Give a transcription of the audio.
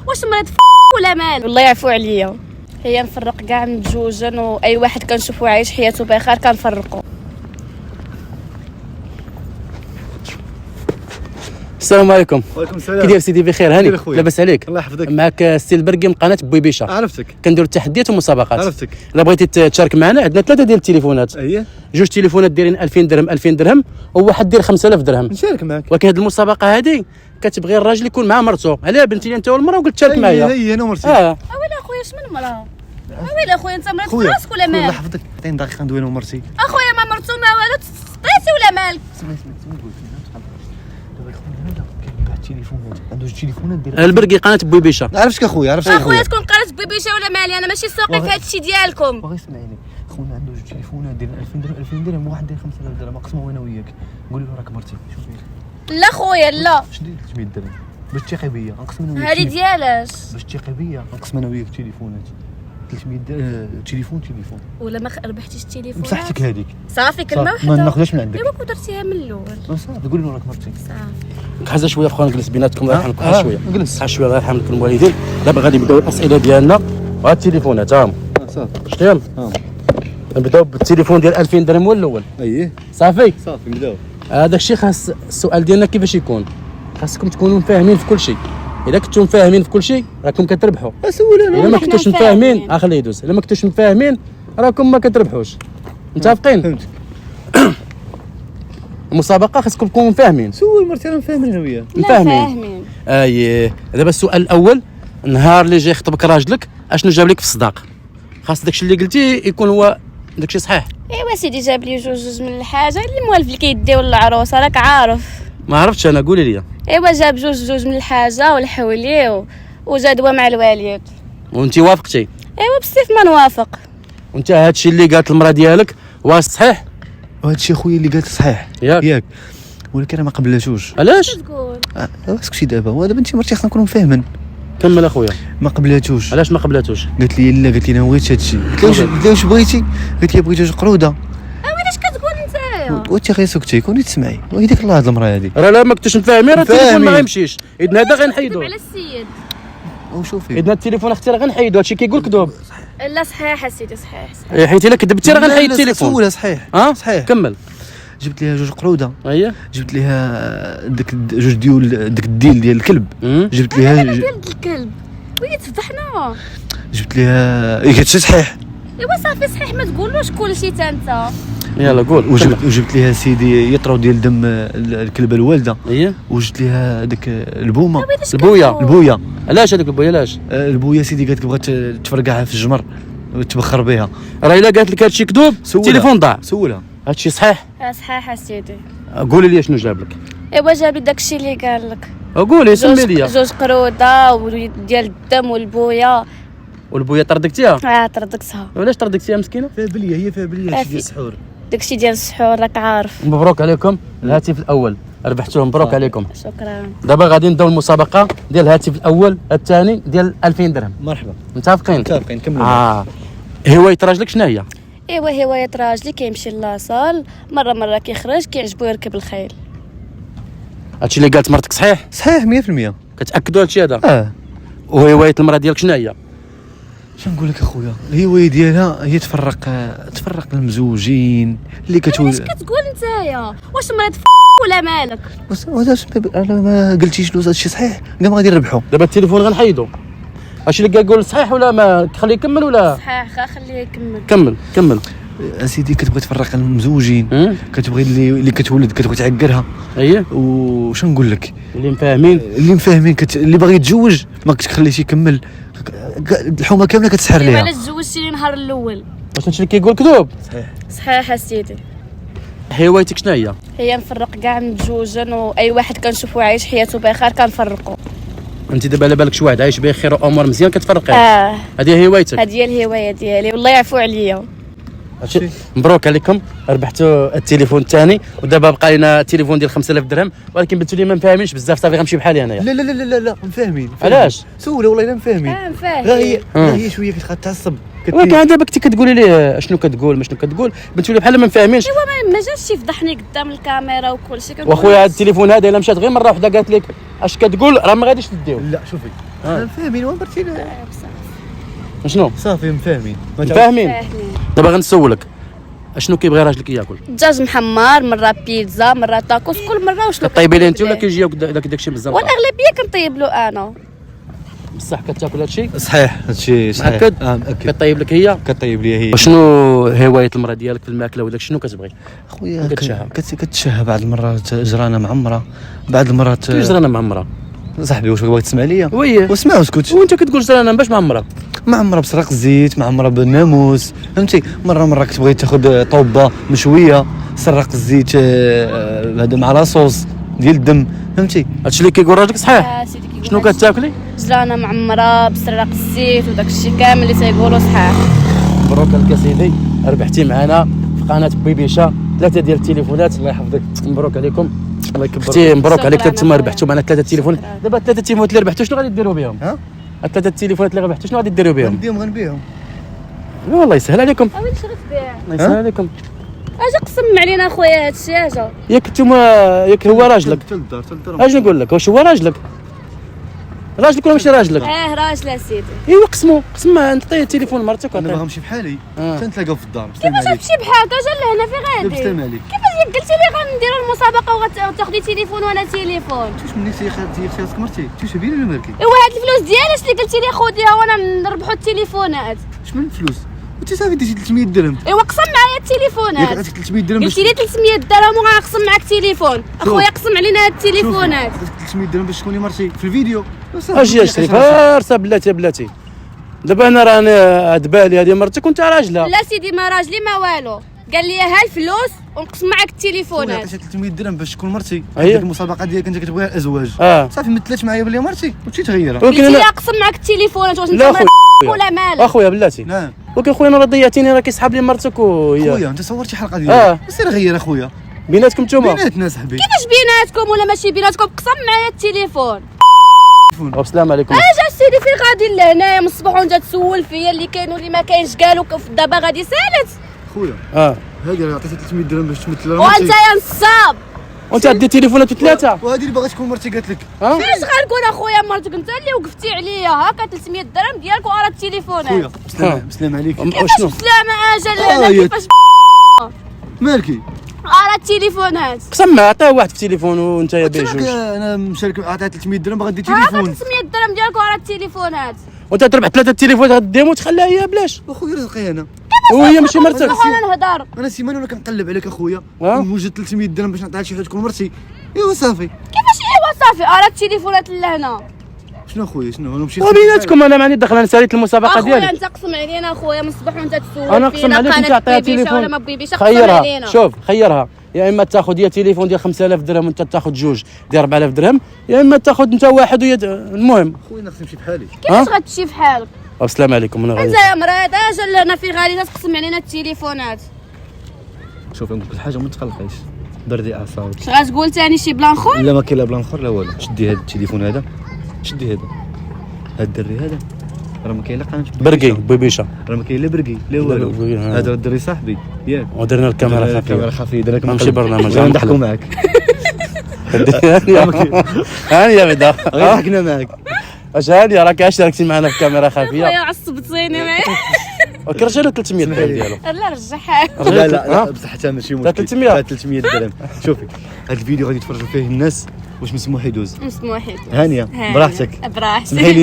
واش مريض ولا مال؟ والله يعفو عليا. هي نفرق كاع متزوجين واي واحد كنشوفو عايش حياته بخير كنفرقو. السلام عليكم. وعليكم السلام. كي داير سيدي؟ بخير هاني لاباس عليك؟ الله يحفظك. معك السي البرقي من قناه بويبيشه. عرفتك. كنديروا تحديات ومسابقات. عرفتك. الا بغيتي تشارك معنا عندنا ثلاثه ديال التليفونات. اييه. جوج تليفونات دايرين 2000 درهم 2000 درهم وواحد داير 5000 درهم. نشارك معك. ولكن هذه المسابقه هذه كتبغي الراجل يكون مع مرته. علاه بنتي لي انت والمراه وقلت شارك معايا. هي انا ومرتي. اويلي اخويا اش من مراه؟ اويلي اخويا انت مريض في راسك ولا الله مال؟ يحفظك. عطيني دقيقه ندوي انا ومرتي. اخويا ما مرتو ما والو طيتي ولا مالك؟ اسمع قول دابا خويا هذا كيبيع التليفونات عنده جوج تليفونات داير البرقي قناه بويبيشه. عرفتك اخويا عرفتك اخويا تكون قرات بيبيشه ولا مالي؟ انا ماشي ساقي في هذا الشيء ديالكم. باغي اسمعني خونا عنده جوج تليفونات داير 2000 درهم 2000 درهم وواحد داير 5000 درهم نقسموا انا وياك نقول له راك مرتي شوفي لا خويا لا اش داير 300 درهم باش تثيقي بيا نقسم انا وياك هذه ديالاش باش تثيقي بيا نقسم انا وياك تليفونات 300 تليفون ولا ما ربحتيش التليفون بصحتك هذيك صافي كلمه ما واحده ناخذهاش من عندك. ايوا كنت درتيها من الاول صافي قول له راك مرتي صافي. حاجه شويه اخويا نجلس بيناتكم الله يرحمكم. حاجه شويه جلس شويه الله يرحم لكم الوالدين. دابا غادي نبداو الاسئله ديالنا وهاد التليفونات هاهم صافي شتيهم. نبداو بالتليفون ديال 2000 درهم هو الاول. اييه صافي نبداو. هذاك الشيء خاص السؤال ديالنا كيفاش يكون. خاصكم تكونوا فاهمين في كل شيء. اذا كنتم فاهمين في كل شيء راكم كتربحوا. سول انا الا ما كنتوش فاهمين خليه يدوز. الا ما كنتوش فاهمين راكم ما كتربحوش. متفقين؟ فهمتك. المسابقه خاصكم تكونوا فاهمين. سول مرتي انا فاهمين انا وياه. فاهمين. اييه دابا السؤال الاول. النهار اللي جاي يخطبك راجلك اشنو جاب لك في الصداق؟ خاص داكشي اللي قلتي يكون هو داكشي صحيح. ايوا سيدي جاب لي جوج من الحاجه اللي موالف اللي كيديو للعروسه راك عارف. ما عرفتش انا قولي لي. ايوا جاب جوج من الحاجه والحولي وزادوا مع الوالد. وانت وافقتي؟ ايوا بصيف ما نوافق. وانت هادشي اللي قالت المراه ديالك واش صحيح؟ وهذا الشيء خويا اللي قالت صحيح ياك ولكن انا ما قبلتوش. علاش؟ تقول اسكتي دابا ودابا انت مرتي خصنا نكونوا فاهمين. كمل اخويا. ما قبلتوش. علاش ما قبلاتوش؟ قالت لي لا قالت لي انا بغيت هذا الشيء. قلت لها واش بغيتي؟ قالت لي بغيت جوج قروده. علاش كتقول نتايا؟ وانت غير سكتي كوني تسمعي وهذيك الله هاد المراه هذه راه لا ما كنتوش مفاهمين راه التليفون ما مفاهمين. غيمشيش. اذن هذا غنحيدو. على السيد. وشوفي اذن التليفون اختي راه غنحيدو. هادشي كيقول كذوب. لا صحيح سيدي صحيح. حيت الا كذبتي راه غنحيد التليفون. سولها صحيح صحيح. كمل. جبت لها جوج قروده. اييه جبت لها داك جوج ديال داك الديل ديال الكلب. جبت لها ديال الكلب وهي تفضحنا. جبت لها قالت صحيح. ايوا صافي صحيح ما تقولوش كلشي تا انت. يلا قول. وجبت لها سيدي يطرو ديال دم الكلبه الوالده. اييه وجبت لها داك البومه البويه. علاش هذيك البويه علاش؟ البويه سيدي قالت لك بغات تفرقعها في الجمر وتبخر بها. راه الا قالت لك هادشي كذوب التليفون ضاع. سولها هادشي صحيح؟ صحيح سيدي. قولي لي شنو جاب لك. ايوا جاب لي داكشي اللي قال لك. قولي سمي لي. جوج قروده وديال الدم والبويه. والبويه طردقتيها؟ طردقتها. وعلاش طردقتيها مسكينه؟ فيها بليه هي فيها بليه ديال السحور. داكشي ديال السحور راك عارف. مبروك عليكم الهاتف الاول ربحتوه. مبروك عليكم. شكرا. دابا غادي نبداو المسابقه ديال الهاتف الاول الثاني ديال 2000 درهم. مرحبا متفقين كملوا. هوايه راجلك شنو هي؟ ايوا هوايه راجلي كيمشي لاصال مره كيخرج كيعجبو يركب الخيل. هادشي اللي قالت مرتك صحيح؟ صحيح 100%. كتاكدوا هادشي هذا؟ وهوايه المراه ديالك شنو هي؟ شنو نقول لك اخويا الهوايه ديالها هي تفرق المزوجين اللي كتقول. علاش كتقول نتايا؟ واش مريض ولا مالك؟ بس هذا انا ما قلتيش له هادشي صحيح كاع ما غادي نربحوا. دابا التليفون غنحيدو. هادشي اللي كيقول صحيح ولا ما تخليه يكمل ولا؟ صحيح خليه يكمل. كمل. اسيدي كتبغي تفرق المزوجين. كتبغي اللي كتولد كتبغي تعقرها. اييه وشنو نقول لك اللي مفاهمين اللي باغي يتزوج ما كتخليش يكمل. الحومه كامله كتسحر ليها. علاش تزوجتي النهار الاول؟ واش هادشي اللي كيقول كذوب؟ صحيح سيدي. هوايتك شنو هي نفرق كاع متزوجين واي واحد كنشوفو عايش حياته بخير كنفرقو. انت دابا على بالك شي واحد عايش بخير وامور مزيان كتفرقيه. هذه هوايتك. هذه هي الهوايه ديالي والله يعفو عليا. مبروك عليكم ربحتوا التليفون الثاني. ودابا بقى لنا التليفون ديال 5000 درهم ولكن بنتو لي ما مفاهمينش بزاف. صافي غنمشي بحالي انايا. لا لا لا لا لا مفاهمين. علاش؟ سولها والله الا مفاهمين. مفاهم. هي شويه كتعصب. ولكن دابا كنتي كتقولي لي شنو كتقول ما شنو كتقول بنتو لي بحال ما مفاهمينش. ايوا ما جاش يفضحني قدام الكاميرا وكل شيء. واخويا هذا التليفون هذا الا مشات غير مره واحده قالت لك اش كتقول راه ما غاديش تديو. لا شوفي فاهمين ومرتي شنو صافي مفاهمين فاهمين. دابا غنسولك اشنو كيبغي راجلك ياكل؟ دجاج محمر، مره بيتزا، مره تاكوس، كل مره وشنو كطيبي ليه انت ولا كيجيوك داكشي بزاف؟ والاغلبيه كنطيب له انا. بصح كتاكل هادشي؟ صحيح هادشي صحيح مأكد؟ مأكد كطيب لك هي؟ كطيب لي هي. وشنو هوايه المراه ديالك في الماكله وداك شنو كتبغي؟ خويا كتشهى. كتشهى بعض المرات جرانا معمره، بعض المرات جرانا معمره صاحبي واش باغي تسمع ليا؟ وي واسمع واسكت. وانت كتقول جرانا باش معمره؟ معمره بسرق الزيت، معمره بالناموس، فهمتي؟ مره كتبغي تاخذ طوبه مشويه، سرق الزيت هذا مع لاصوص ديال الدم، فهمتي؟ هادشي اللي كيقول راجلك صحيح؟ سيدي كيقول شنو هادشي. كتاكلي؟ جلانا معمره بسراق الزيت وداك الشيء كامل اللي تيقولوا صحاح. مبروك عليك يا سيدي، ربحتي معنا في قناه بيبيشه 3 ديال التليفونات. الله يحفظك، مبروك عليكم. الله يكبر اختي، مبروك عليك تما ربحتوا معنا 3 تليفونات. دابا 3 تليفونات اللي ربحتوا شنو غادي ديروا بهم؟ ها؟ 3 تليفونات اللي ربحتوا شنو غادي ديروا بهم؟ غنبيعهم لا والله يسهل عليكم، اويلي شنو تبيع؟ الله يسهل عليكم. اجا قسم علينا خويا هادشي اجا. ياك نتوما ياك هو راجلك، حتى للدار حتى للدار. اش نقول لك؟ واش هو راجلك؟ راجلك ولا ماشي راجلك؟ راجل سيدي. ايوا قسموا انت طيب التليفون مرتك انا باغا وعطيه. نمشي بحالي آه. تنتلاقاو في الدار. كيفاش غتمشي بحالك اجا لهنا في غادي؟ بسلام عليك. كيفاش قلتي لي غنديروا المسابقه وغتاخدي تليفون وانا تليفون؟ واش منين سي خالتي مرتي تيش بيني ولا مالكي؟ ايوا هاد الفلوس ديالاش اللي قلتي لي خذيها وانا نربحوا التليفونات؟ اش من فلوس؟ وانت صافي ديتي 300 درهم. ايوا قسم معايا ياك التليفونات. عطيك 300 درهم قلتي لي 300 درهم وغنقسم معاك تليفون. اخويا قسم علينا هاد التليفونات. عطيك 300 درهم باش تكوني مرتي في الفيديو. اجي يا شريف فارسه بلاتي دابا انا راني هاد بالي هادي مرتك وانت راجله. لا سيدي ما راجلي ما والو، قال لي ها الفلوس ونقسم معاك التليفونات. عطيتك 300 درهم باش تكون مرتي. أيه. ديك المسابقه ديالك انت كتبغيها الازواج. صافي مثلت معايا بلي مرتي ومشي تغيرها. ولكن قلتي لي انا اقسم معاك التليفونات واش انت لا مرتك ولا مالك؟ اخويا بلاتي نعم ولكن خويا انا راه ضيعتيني، راه كيسحب لي مرتك وهي خويا انت صورتي حلقه ديالك. سير غير اخويا بيناتكم نتوما. بيناتنا صاحبي. كيفاش بيناتكم ولا ماشي بيناتكم؟ قسم معايا التليفون. والسلام عليكم. اجا سيدي فين غادي لهنايا من الصباح وانت تسول فيا اللي كاين واللي ما كاينش قالوا دابا غادي سالت. خويا هادي راه عطيتك 300 درهم باش تمثل وانت يا نصاب وانت عندي تليفونات ثلاثه. وهذه اللي باغا تكون مرتي قالت لك. فاش غنكون اخويا مرتك انت اللي وقفتي عليا هكا 300 درهم ديالك ورا التليفونات. خويا بسلام عليك. كيفاش شنو؟ بسلامه اجا لهنا يا كيفاش مالكي؟ ورا التليفونات؟ قسم عطيه واحد في التليفون وانت يا قلت لك بيجوج انا مشارك عطيها 300 درهم باغا دير هاكا تليفون. 300 درهم ديالك ورا التليفونات. وانت تربح 3 تليفونات غديهم وتخليها هي بلاش اخويا رزقي انا. وهي ماشي مرتك. انا نهضر. انا سيمانه وانا كنقلب عليك اخويا وجدت 300 درهم باش نعطيها لشي حد تكون مرتي. ايوا صافي. كيفاش ايوا صافي ورا التليفونات لهنا؟ شنو اخويا شنو انا مشيت وبيناتكم انا ماني داخل، انا ساليت المسابقه اخويا ديالي. انت قسم علينا اخويا من الصباح وانت تسول انا قسم فينا عليك انت قناة عطيها بيبيشة ولا ما تليفون. بيبيشة، قسم خيرها علينا. شوف خيرها، يا اما تاخذ هي تليفون ديال 5000 درهم وانت تاخذ جوج ديال 4000 درهم، يا اما تاخذ انت واحد وهي المهم. خويا انا خصني نمشي بحالي. كيفاش غتمشي في حالك؟ السلام عليكم. انا انت يا مريض اجا لهنا في غالي تقسم علينا التليفونات. شوف نقول لك حاجه ما تقلقيش، بردي اعصابك. اش غتقول ثاني شي بلان خور؟ لا ما كاين لا بلان اخر لا والو. شدي هذا التليفون هذا، شدي هذا الدري هذا راه ما كاين لا قناه برقي بيبيشه، راه ما كاين لا برقي لا والو. هذا الدري صاحبي ياك ودرنا الكاميرا الكاميرا خفيفه. خفيه درنا ماشي برنامج نضحكوا معاك. هانيه بدا ضحكنا معاك. اش هانيه راك اشتركتي معنا في كاميرا خفيه خويا عصبتيني معايا. وكرجع له 300 درهم ديالو. لا رجعها. لا بصح حتى ماشي مشكل. 300 300 درهم. شوفي هذا الفيديو غادي يتفرجوا فيه الناس واش مسموح يدوز. مسموح. هانيه براحتك. براحتك. سمحي لي